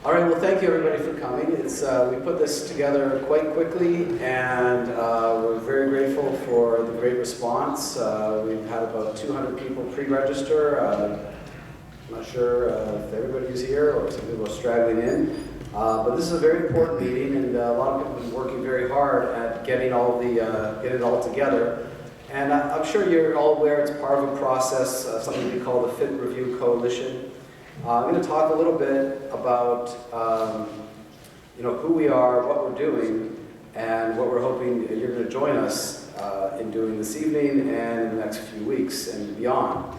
All right, well, thank you everybody for coming. We put this together quite quickly, and we're very grateful for the great response. We've had about 200 people pre-register. I'm not sure if everybody is here or some people are straggling in. But this is a very important meeting, and a lot of people have been working very hard at getting it all together. And I'm sure you're all aware it's part of a process, something we call the Fit Review Coalition. I'm going to talk a little bit about who we are, what we're doing, and what we're hoping you're going to join us in doing this evening and in the next few weeks and beyond.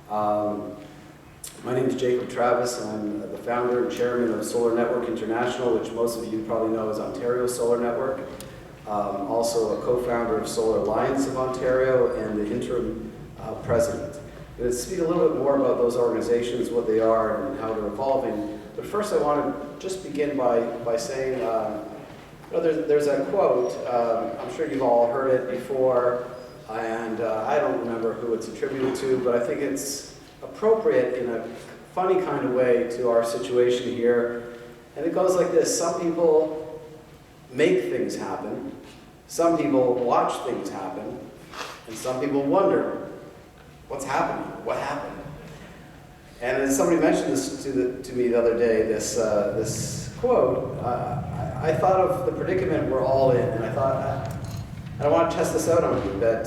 My name is Jacob Travis, and I'm the founder and chairman of Solar Network International, which most of you probably know as Ontario Solar Network. Also a co-founder of Solar Alliance of Ontario and the interim president. I'm going to speak a little bit more about those organizations, what they are, and how they're evolving. But first I want to just begin by saying, there's a quote, I'm sure you've all heard it before, and I don't remember who it's attributed to, but I think it's appropriate in a funny kind of way to our situation here. And it goes like this: some people make things happen, some people watch things happen, and some people wonder, what's happening? What happened? And as somebody mentioned this to me the other day, this quote, I thought of the predicament we're all in, and I thought, I want to test this out on you, that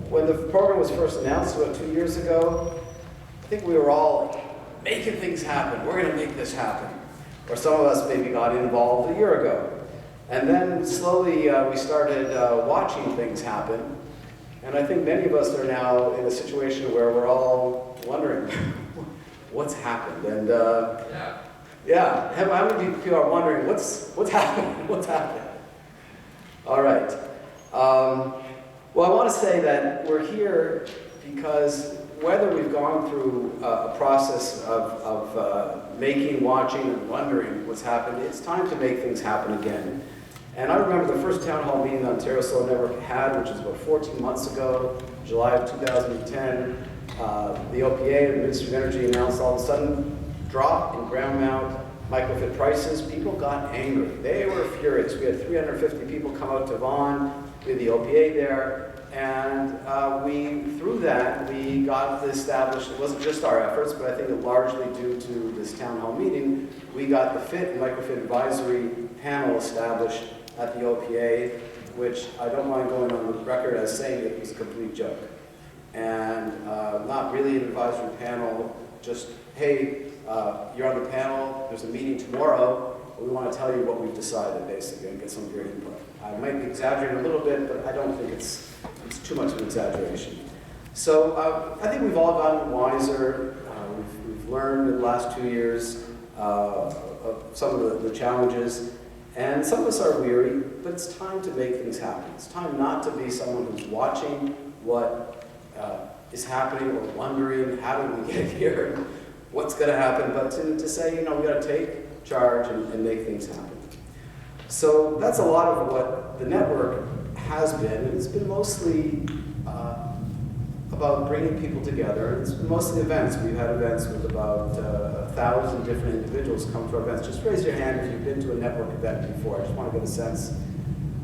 when the program was first announced about 2 years ago, I think we were all making things happen. We're going to make this happen. Or some of us maybe got involved a year ago. And then slowly we started watching things happen. And I think many of us are now in a situation where we're all wondering, what's happened? And how many people are wondering, what's happening? What's happening? All right. Well, I want to say that we're here because whether we've gone through a process of making, watching, and wondering what's happened, it's time to make things happen again. And I remember the first town hall meeting the Ontario Solar Network had, which was about 14 months ago, July of 2010. The OPA, the Ministry of Energy, announced all of a sudden drop in ground mount microfit prices. People got angry. They were furious. We had 350 people come out to Vaughan with the OPA there, and through that, we got established. It wasn't just our efforts, but I think that largely due to this town hall meeting, we got the FIT and Microfit Advisory Panel established at the OPA, which I don't mind going on the record as saying it was a complete joke. And not really an advisory panel, just, hey, you're on the panel, there's a meeting tomorrow, we want to tell you what we've decided, basically, and get some of your input. I might be exaggerating a little bit, but I don't think it's too much of an exaggeration. So I think we've all gotten wiser. We've learned in the last 2 years of some of the challenges. And some of us are weary, but it's time to make things happen. It's time not to be someone who's watching what is happening or wondering, how did we get here, what's going to happen, but to say, we got to take charge and make things happen. So that's a lot of what the network has been, and it's been mostly about bringing people together. It's been mostly events. We've had events with about 1,000 different individuals come to our events. Just raise your hand if you've been to a network event before. I just want to get a sense.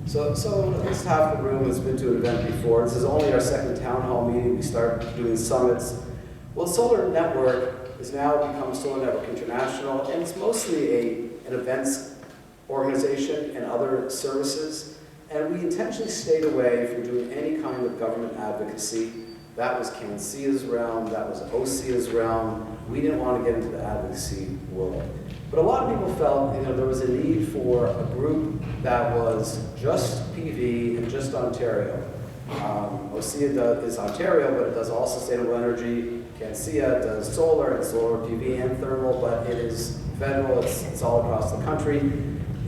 So at least half the room has been to an event before. This is only our second town hall meeting. We started doing summits. Well, Solar Network has now become Solar Network International, and it's mostly an events organization and other services. And we intentionally stayed away from doing any kind of government advocacy. That was CanCIA's realm, that was OSIA's realm. We didn't want to get into the advocacy world. But a lot of people felt there was a need for a group that was just PV and just Ontario. OSIA is Ontario, but it does all sustainable energy. CanCIA does solar and solar PV and thermal, but it is federal, it's all across the country.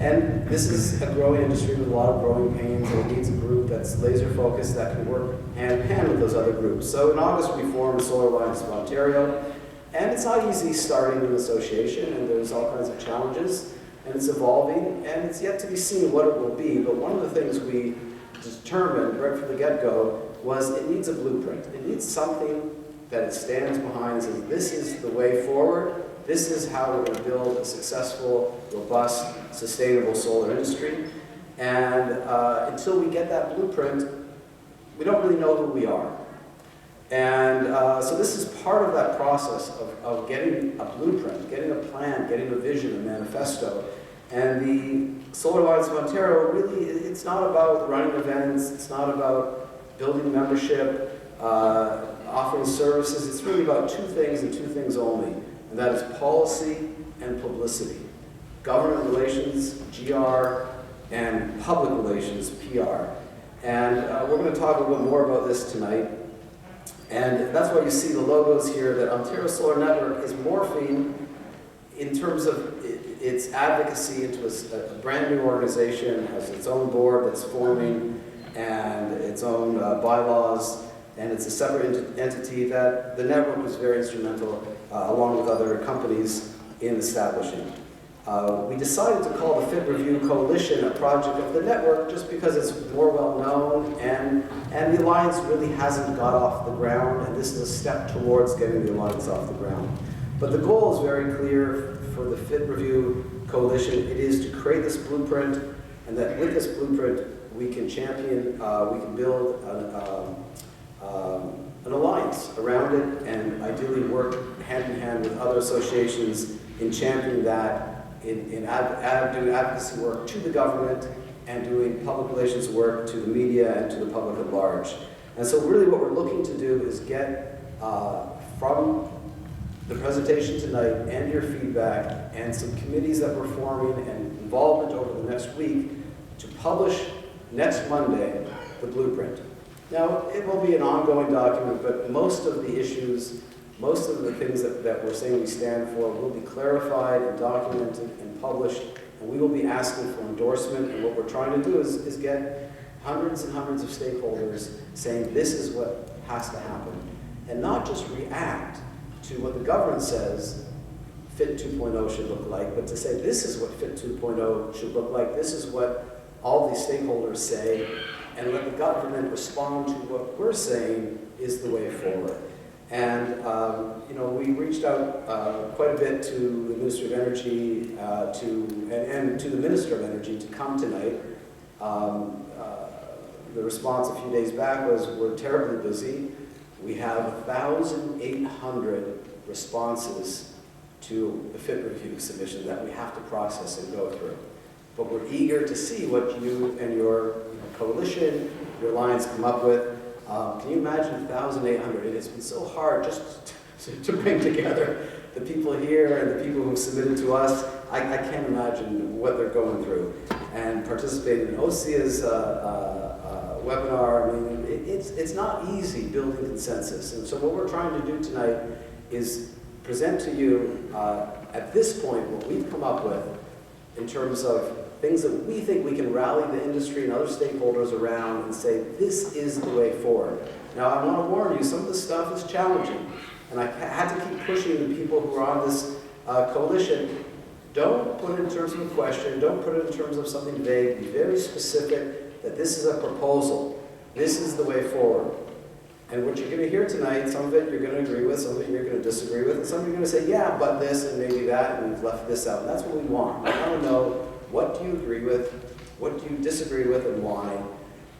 And this is a growing industry with a lot of growing pains, and it needs a group that's laser focused that can work hand in hand with those other groups. So in August we formed Solar Alliance of Ontario, and it's not easy starting an association, and there's all kinds of challenges, and it's evolving, and it's yet to be seen what it will be. But one of the things we determined right from the get-go was it needs a blueprint. It needs something that it stands behind and says, this is the way forward, This is how we're going to build a successful, robust, sustainable solar industry. And until we get that blueprint, we don't really know who we are. And so this is part of that process of getting a blueprint, getting a plan, getting a vision, a manifesto. And the Solar Alliance of Ontario, really, it's not about running events, it's not about building membership, offering services. It's really about two things and two things only, and that is policy and publicity. Government relations, GR, and public relations, PR. And we're going to talk a little bit more about this tonight. And that's why you see the logos here, that Ontario Solar Network is morphing in terms of its advocacy into a brand new organization, has its own board that's forming, and its own bylaws, and it's a separate entity that the network was very instrumental, along with other companies, in establishing. We decided to call the Fit Review Coalition a project of the network just because it's more well-known, and the Alliance really hasn't got off the ground, and this is a step towards getting the Alliance off the ground. But the goal is very clear for the Fit Review Coalition. It is to create this blueprint, and that with this blueprint, we can champion, we can build an alliance around it, and ideally work hand in hand with other associations in championing that, in doing advocacy work to the government, and doing public relations work to the media and to the public at large. And so really what we're looking to do is get from the presentation tonight and your feedback and some committees that we're forming and involvement over the next week to publish next Monday the blueprint. Now, it will be an ongoing document, but most of the issues, most of the things that we're saying we stand for will be clarified and documented and published, and we will be asking for endorsement. And what we're trying to do is get hundreds and hundreds of stakeholders saying this is what has to happen, and not just react to what the government says Fit 2.0 should look like, but to say this is what Fit 2.0 should look like, this is what all these stakeholders say, and let the government respond to what we're saying is the way forward. And you know, we reached out quite a bit to the Minister of Energy and to the Minister of Energy to come tonight. The response a few days back was, we're terribly busy. We have 1,800 responses to the Fit Review submission that we have to process and go through. But we're eager to see what you and your coalition, your alliance come up with. Can you imagine 1,800? It has been so hard just to bring together the people here and the people who submitted to us. I can't imagine what they're going through. And participating in OSIA's webinar, I mean, it's not easy building consensus. And so what we're trying to do tonight is present to you, at this point, what we've come up with in terms of things that we think we can rally the industry and other stakeholders around and say, this is the way forward. Now, I want to warn you, some of this stuff is challenging, and I had to keep pushing the people who are on this coalition. Don't put it in terms of a question, don't put it in terms of something vague, be very specific that this is a proposal, this is the way forward. And what you're going to hear tonight, some of it you're going to agree with, some of it you're going to disagree with, and some of you're going to say, yeah, but this and maybe that, and we've left this out. And that's what we want. We want to know, what do you agree with, what do you disagree with, and why,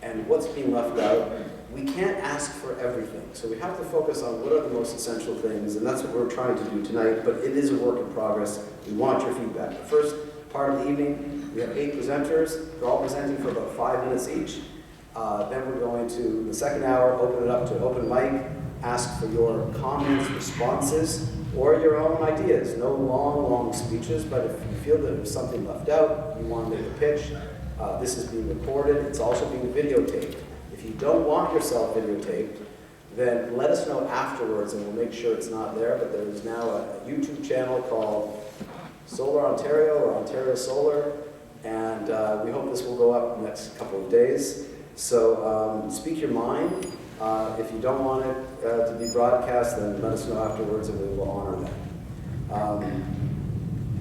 and what's being left out. We can't ask for everything, so we have to focus on what are the most essential things, and that's what we're trying to do tonight, but it is a work in progress. We want your feedback. The first part of the evening, we have 8 presenters. They're all presenting for about 5 minutes each. Then we're going to, the second hour, open it up to open mic, ask for your comments, responses, or your own ideas. No long speeches, but if you feel that there's something left out, you want to make a pitch, this is being recorded. It's also being videotaped. If you don't want yourself videotaped, then let us know afterwards and we'll make sure it's not there. But there is now a YouTube channel called Solar Ontario or Ontario Solar, and we hope this will go up in the next couple of days. So speak your mind. If you don't want it to be broadcast, then let us know afterwards and we will honor that.